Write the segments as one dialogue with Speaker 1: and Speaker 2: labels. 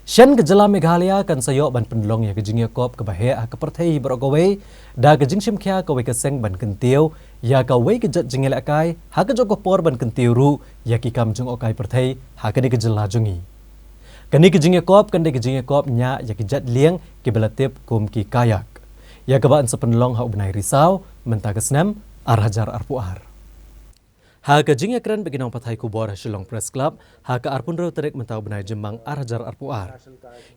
Speaker 1: Shen ke jala Meghalaya kan sayok ban pynlong ya ke jing iakob ke bahaya ke perthai berogawai da ke jing simkhya ke ke seng ban kentiu ya ke wei ke jat jingel akai ha ke joko por ban kentiu ru ya ki kam jung okai perthai ha ke ni ke jala jungi kani ke jing iakob kan de ke jing iakob nya ya ke jat lieng ke belatip kum ki kayak ya ke ban sepynlong ha bnai Risaw menta ke senam arhajar arpuar ha ke jing ekran beginong pathai kubor Shillong Press Club ha ke arpun ro terek mentau benai jembang arhajar arpuar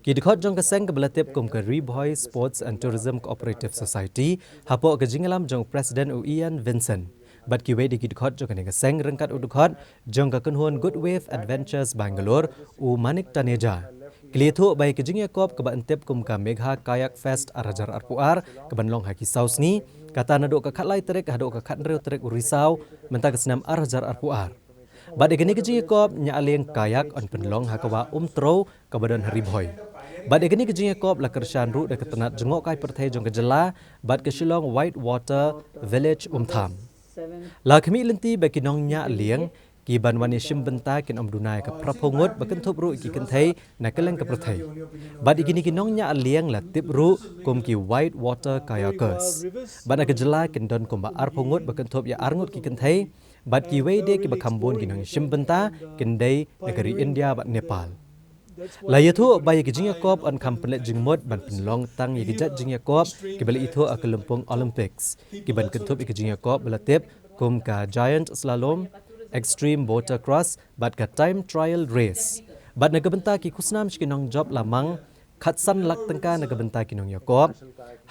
Speaker 1: ki dikhot jong ke seng ke belatip kum ke Ri Bhoi Sports and Tourism Cooperative Society ha po ke jingalam jong President Ian Vincent bat ki we di ki dikhot jong ke seng rengkat udukhot jong ke kunhun Good Wave Adventures Bangalore u Manik Taneja Kelithu bai ke jing iakob ke bantep kum ka Megha Kayak Fest arhajar arpuar ke banlong haki sausni kata naduk ke khatlai terek haduk ke khatnreu terek Risaw menta ke senam arhajar arpuar bad egeni ke jing iakob nya Lieng Kayak on pynlong hakawa Umtrew ke badan Ri Bhoi bad egeni ke jing iakob la kershan ru de ketenat jengok kai perthai jong ke jela bad ke Shillong White Water Village Umtham la khmi lenti baki nong nya Lieng ki banwani shim benta kin omdunai ka praphongot bakan thop ru ki kenthai na keleng ka prathai bad igini ki nong nya Lieng la tip ru kum ki White Water Kayakers bad ka jela kin don kum ba arphongot bakan thop ya arngot ki kenthai bad ki wei de ki bakhambon ki nong shim benta kin dei negeri India bat Nepal la yathu bai ki jing iakob on kamplet jingmot ban pynlong tang ye jat jing iakob ki bali itho a kelumpong Olympics ki ban kenthop ki jing iakob belatip kum ka giant slalom extreme watercross bat ka time trial race bat nagabenta ki kusnam shkinong job lamang khatsan lak tangka nagabenta ki nong iakob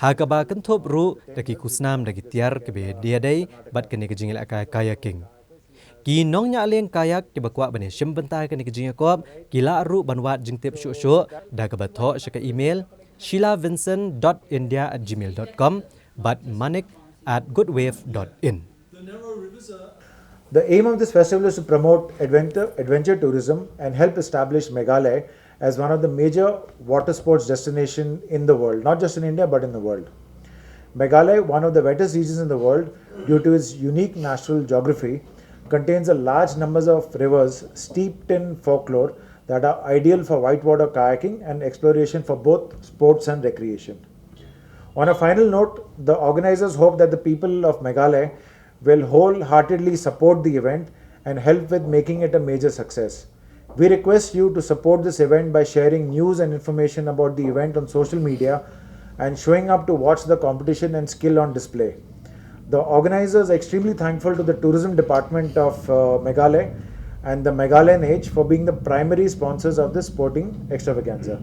Speaker 1: ha ka ba kenthop ru da ki kusnam da ki tiar ke be dia dai bat ke ne ke jingel akai kayaking ki nong nya Lieng Kayak ki bakwa bane shim benta ke ne ke jing iakob ki la ru banwat jingtip shu da ka batho shaka email shilavincent.india@gmail.com bat manik@goodwave.in.
Speaker 2: The aim of this festival is to promote adventure tourism and help establish Meghalaya as one of the major water sports destinations in the world, not just in India but in the world. Meghalaya, one of the wettest regions in the world due to its unique natural geography, contains a large numbers of rivers steeped in folklore that are ideal for whitewater kayaking and exploration for both sports and recreation. On a final note, the organizers hope that the people of Meghalaya will wholeheartedly support the event and help with making it a major success. We request you to support this event by sharing news and information about the event on social media and showing up to watch the competition and skill on display. The organizers are extremely thankful to the tourism department of Meghalaya and the Meghalayan Age for being the primary sponsors of this sporting extravaganza,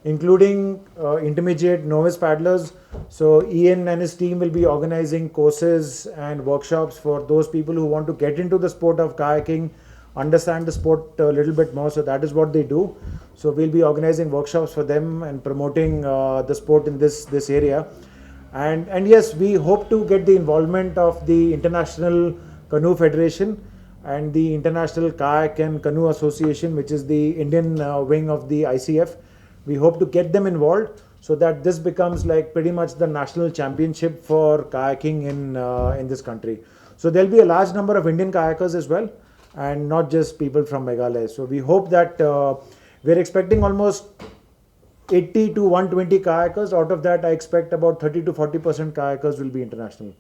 Speaker 2: including intermediate novice paddlers. So Ian and his team will be organizing courses and workshops for those people who want to get into the sport of kayaking, understand the sport a little bit more. So that is what they do. So we'll be organizing workshops for them and promoting the sport in this area. And yes, we hope to get the involvement of the International Canoe Federation and the International Kayak and Canoe Association, which is the Indian wing of the ICF. We hope to get them involved so that this becomes like pretty much the national championship for kayaking in this country. So there'll be a large number of Indian kayakers as well, and not just people from Meghalaya. So we hope that we're expecting almost 80 to 120 kayakers. Out of that, I expect about 30 to 40% kayakers will be international.